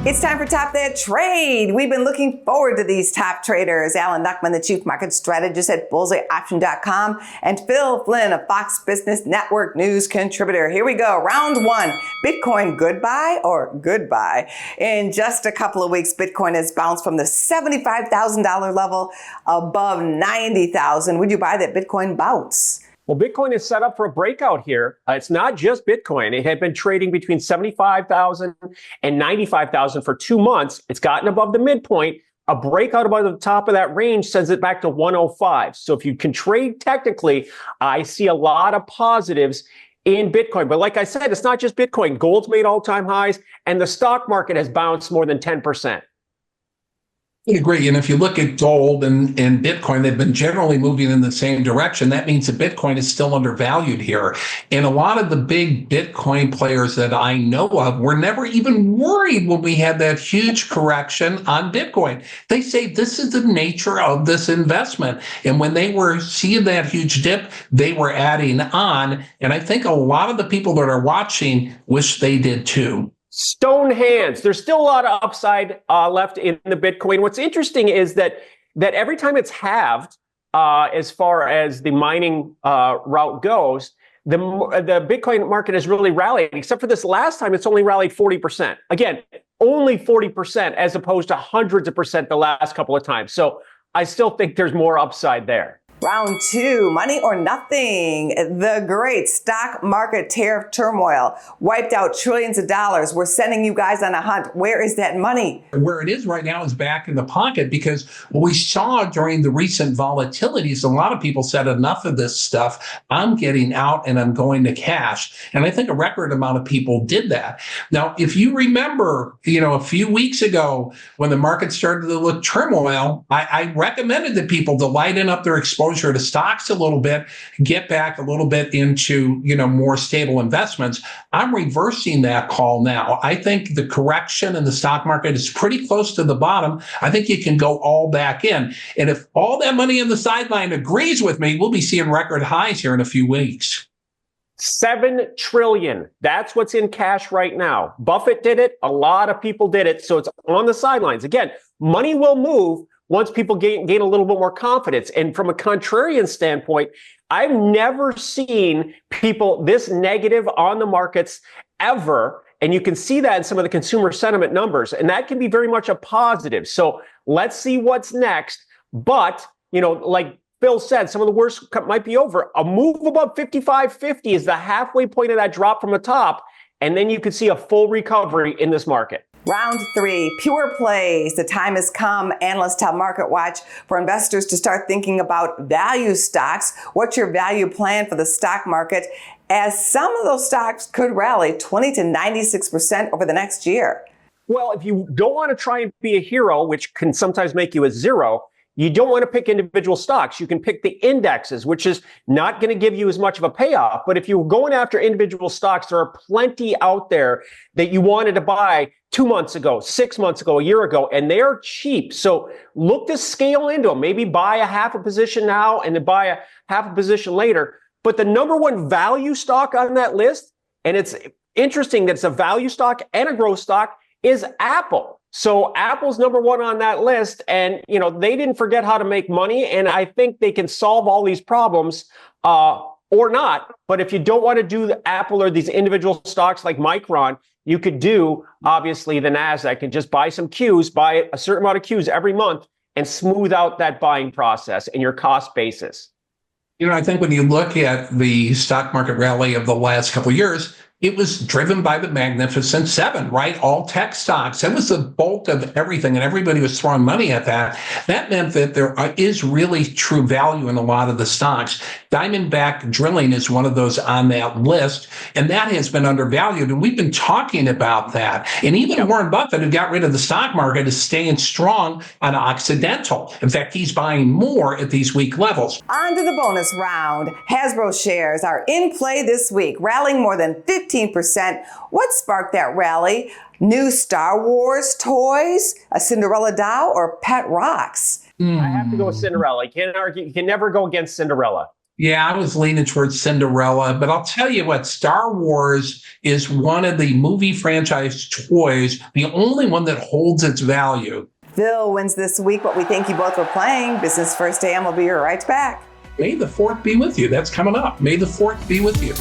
It's time for Top That Trade. We've been looking forward to these top traders. Alan Knuckman, the chief market strategist at bullseyeoption.com, and Flynn, a Fox Business Network news contributor. Here we go. Round one. Bitcoin goodbye or goodbye? In just a couple of weeks, Bitcoin has bounced from the $75,000 level above $90,000. Would you buy that Bitcoin bounce? Well, Bitcoin is set up for a breakout here. It's not just Bitcoin. It had been trading between 75,000 and 95,000 for 2 months. It's gotten above the midpoint. A breakout above the top of that range sends it back to 105. So if you can trade technically, I see a lot of positives in Bitcoin. But like I said, it's not just Bitcoin. Gold's made all-time highs, and the stock market has bounced more than 10%. I agree. And if you look at gold and Bitcoin, they've been generally moving in the same direction. That means that Bitcoin is still undervalued here. And a lot of the big Bitcoin players that I know of were never even worried when we had that huge correction on Bitcoin. They say this is the nature of this investment. And when they were seeing that huge dip, they were adding on. And I think a lot of the people that are watching wish they did too. Stone hands. There's still a lot of upside left in the Bitcoin. What's interesting is that every time it's halved, as far as the mining route goes, the Bitcoin market has really rallied. Except for this last time, it's only rallied 40%. Again, only 40% as opposed to hundreds of percent the last couple of times. So I still think there's more upside there. Round two, money or nothing. The great stock market tariff turmoil wiped out trillions of dollars. We're sending you guys on a hunt. Where is that money? Where it is right now is back in the pocket, because what we saw during the recent volatilities, a lot of people said enough of this stuff. I'm getting out and I'm going to cash. And I think a record amount of people did that. Now, if you remember, a few weeks ago when the market started to look turmoil, I recommended that people to lighten up their exposure to stocks a little bit, get back a little bit into, more stable investments. I'm reversing that call now. I think the correction in the stock market is pretty close to the bottom. I think you can go all back in. And if all that money in the sideline agrees with me, we'll be seeing record highs here in a few weeks. $7 trillion. That's what's in cash right now. Buffett did it. A lot of people did it. So it's on the sidelines. Again, money will move once people gain a little bit more confidence. And from a contrarian standpoint, I've never seen people this negative on the markets ever. And you can see that in some of the consumer sentiment numbers. And that can be very much a positive. So let's see what's next. But, like Phil said, some of the worst might be over. A move above 55.50 is the halfway point of that drop from the top. And then you could see a full recovery in this market. Round three, pure plays. The time has come, analysts tell MarketWatch, for investors to start thinking about value stocks. What's your value plan for the stock market, as some of those stocks could rally 20 to 96% over the next year? Well, if you don't want to try and be a hero, which can sometimes make you a zero, you don't want to pick individual stocks. You can pick the indexes, which is not going to give you as much of a payoff. But if you're going after individual stocks, there are plenty out there that you wanted to buy 2 months ago, 6 months ago, a year ago, and they are cheap. So look to scale into them. Maybe buy a half a position now and then buy a half a position later. But the number one value stock on that list, and it's interesting that it's a value stock and a growth stock, is Apple. So Apple's number one on that list, and they didn't forget how to make money, and I think they can solve all these problems or not. But if you don't want to do the Apple or these individual stocks like Micron, you could do obviously the NASDAQ and just buy some Qs, buy a certain amount of Qs every month, and smooth out that buying process and your cost basis. I think when you look at the stock market rally of the last couple of years, it was driven by the Magnificent Seven, right? All tech stocks. That was the bulk of everything, and everybody was throwing money at that. That meant that there is really true value in a lot of the stocks. Diamondback Drilling is one of those on that list, and that has been undervalued, and we've been talking about that. And even Warren Buffett, who got rid of the stock market, is staying strong on Occidental. In fact, he's buying more at these weak levels. On to the bonus round. Hasbro shares are in play this week, rallying more than 15%. What sparked that rally? New Star Wars toys, a Cinderella doll, or pet rocks? I have to go with Cinderella. You can't argue. You can never go against Cinderella. Yeah, I was leaning towards Cinderella, but I'll tell you what, Star Wars is one of the movie franchise toys, the only one that holds its value. Phil wins this week, but we thank you both for playing. Business First AM will be right back. May the 4th be with you. That's coming up. May the 4th be with you.